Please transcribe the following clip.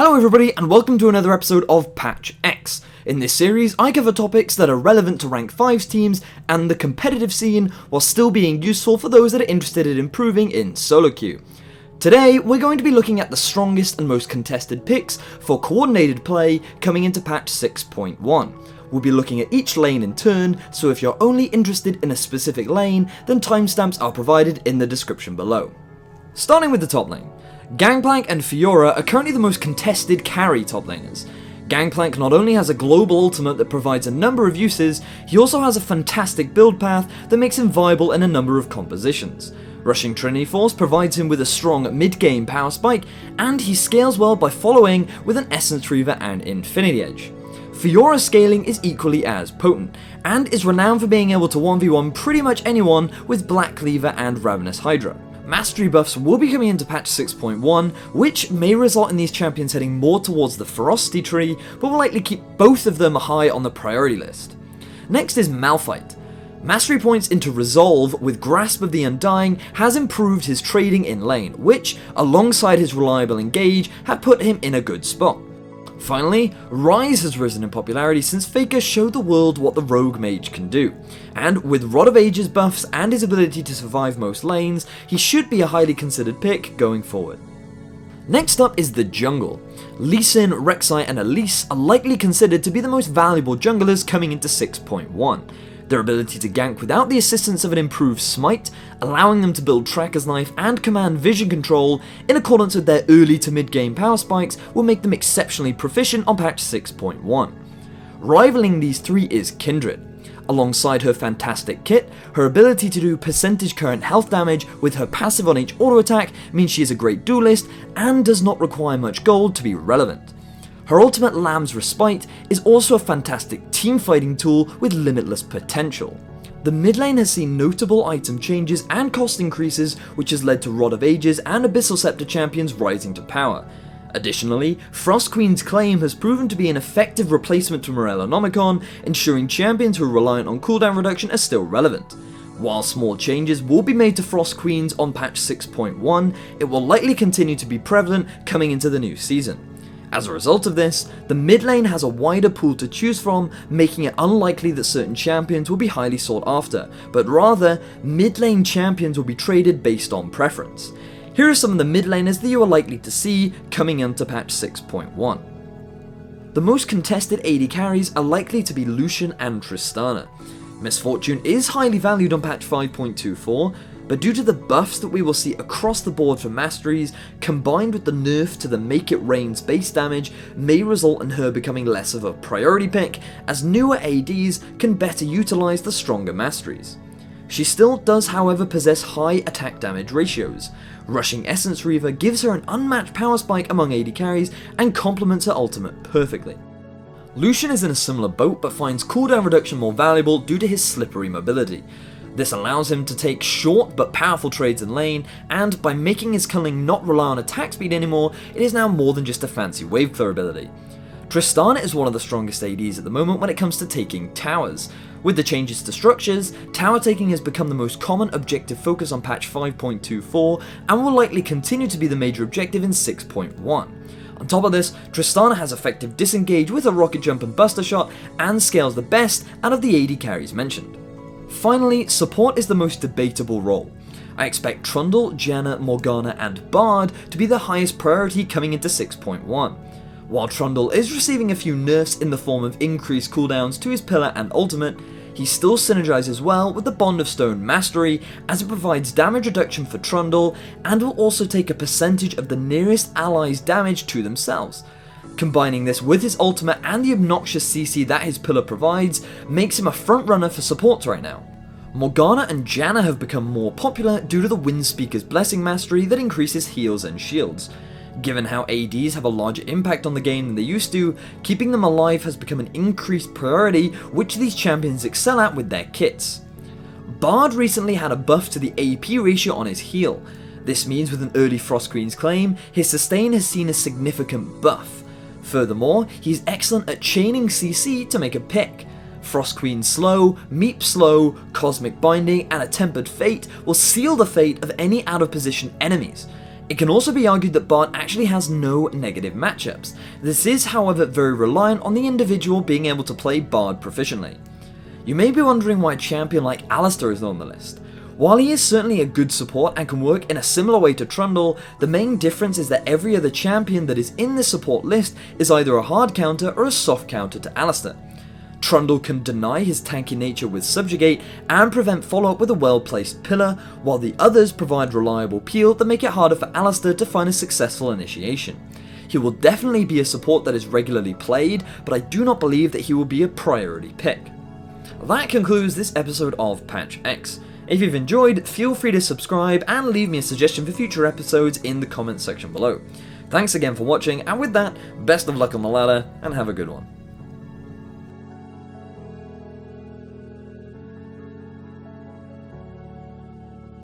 Hello everybody and welcome to another episode of Patch X. In this series, I cover topics that are relevant to Rank 5's teams and the competitive scene while still being useful for those that are interested in improving in solo queue. Today, we're going to be looking at the strongest and most contested picks for coordinated play coming into patch 6.1. We'll be looking at each lane in turn, so if you're only interested in a specific lane, then timestamps are provided in the description below. Starting with the top lane. Gangplank and Fiora are currently the most contested carry top laners. Gangplank not only has a global ultimate that provides a number of uses, he also has a fantastic build path that makes him viable in a number of compositions. Rushing Trinity Force provides him with a strong mid-game power spike, and he scales well by following with an Essence Reaver and Infinity Edge. Fiora's scaling is equally as potent, and is renowned for being able to 1v1 pretty much anyone with Black Cleaver and Ravenous Hydra. Mastery buffs will be coming into patch 6.1, which may result in these champions heading more towards the Ferocity tree, but will likely keep both of them high on the priority list. Next is Malphite. Mastery points into Resolve with Grasp of the Undying has improved his trading in lane, which, alongside his reliable engage, have put him in a good spot. Finally, Ryze has risen in popularity since Faker showed the world what the Rogue Mage can do, and with Rod of Ages buffs and his ability to survive most lanes, he should be a highly considered pick going forward. Next up is the jungle. Lee Sin, Rek'Sai and Elise are likely considered to be the most valuable junglers coming into 6.1. Their ability to gank without the assistance of an improved smite, allowing them to build Tracker's Knife and command vision control in accordance with their early to mid-game power spikes will make them exceptionally proficient on patch 6.1. Rivaling these three is Kindred. Alongside her fantastic kit, her ability to do percentage current health damage with her passive on each auto attack means she is a great duelist and does not require much gold to be relevant. Her ultimate Lamb's Respite is also a fantastic teamfighting tool with limitless potential. The mid lane has seen notable item changes and cost increases, which has led to Rod of Ages and Abyssal Scepter champions rising to power. Additionally, Frost Queen's Claim has proven to be an effective replacement to Morellonomicon, ensuring champions who are reliant on cooldown reduction are still relevant. While small changes will be made to Frost Queens on patch 6.1, it will likely continue to be prevalent coming into the new season. As a result of this, the mid lane has a wider pool to choose from, making it unlikely that certain champions will be highly sought after, but rather, mid lane champions will be traded based on preference. Here are some of the mid laners that you are likely to see coming into patch 6.1. The most contested AD carries are likely to be Lucian and Tristana. Miss Fortune is highly valued on patch 5.24, but due to the buffs that we will see across the board for masteries, combined with the nerf to the Make It Rain's base damage, may result in her becoming less of a priority pick, as newer ADs can better utilise the stronger masteries. She still does however possess high attack damage ratios. Rushing Essence Reaver gives her an unmatched power spike among AD carries and complements her ultimate perfectly. Lucian is in a similar boat but finds cooldown reduction more valuable due to his slippery mobility. This allows him to take short but powerful trades in lane, and by making his culling not rely on attack speed anymore, it is now more than just a fancy wave clear ability. Tristana is one of the strongest ADs at the moment when it comes to taking towers. With the changes to structures, tower taking has become the most common objective focus on patch 5.24 and will likely continue to be the major objective in 6.1. On top of this, Tristana has effective disengage with a rocket jump and buster shot and scales the best out of the AD carries mentioned. Finally, support is the most debatable role. I expect Trundle, Janna, Morgana and Bard to be the highest priority coming into 6.1. While Trundle is receiving a few nerfs in the form of increased cooldowns to his pillar and ultimate, he still synergizes well with the Bond of Stone Mastery as it provides damage reduction for Trundle and will also take a percentage of the nearest ally's damage to themselves. Combining this with his ultimate and the obnoxious CC that his pillar provides makes him a front runner for supports right now. Morgana and Janna have become more popular due to the Windspeaker's Blessing Mastery that increases heals and shields. Given how ADs have a larger impact on the game than they used to, keeping them alive has become an increased priority which these champions excel at with their kits. Bard recently had a buff to the AP ratio on his heal. This means with an early Frost Queen's Claim, his sustain has seen a significant buff. Furthermore, he's excellent at chaining CC to make a pick. Frost Queen Slow, Meep Slow, Cosmic Binding and a Tempered Fate will seal the fate of any out of position enemies. It can also be argued that Bard actually has no negative matchups. This is, however, very reliant on the individual being able to play Bard proficiently. You may be wondering why a champion like Alistar is on the list. While he is certainly a good support and can work in a similar way to Trundle, the main difference is that every other champion that is in this support list is either a hard counter or a soft counter to Alistar. Trundle can deny his tanky nature with Subjugate and prevent follow-up with a well-placed pillar, while the others provide reliable peel that make it harder for Alistar to find a successful initiation. He will definitely be a support that is regularly played, but I do not believe that he will be a priority pick. That concludes this episode of Patch X. If you've enjoyed, feel free to subscribe and leave me a suggestion for future episodes in the comments section below. Thanks again for watching, and with that, best of luck on the ladder, and have a good one.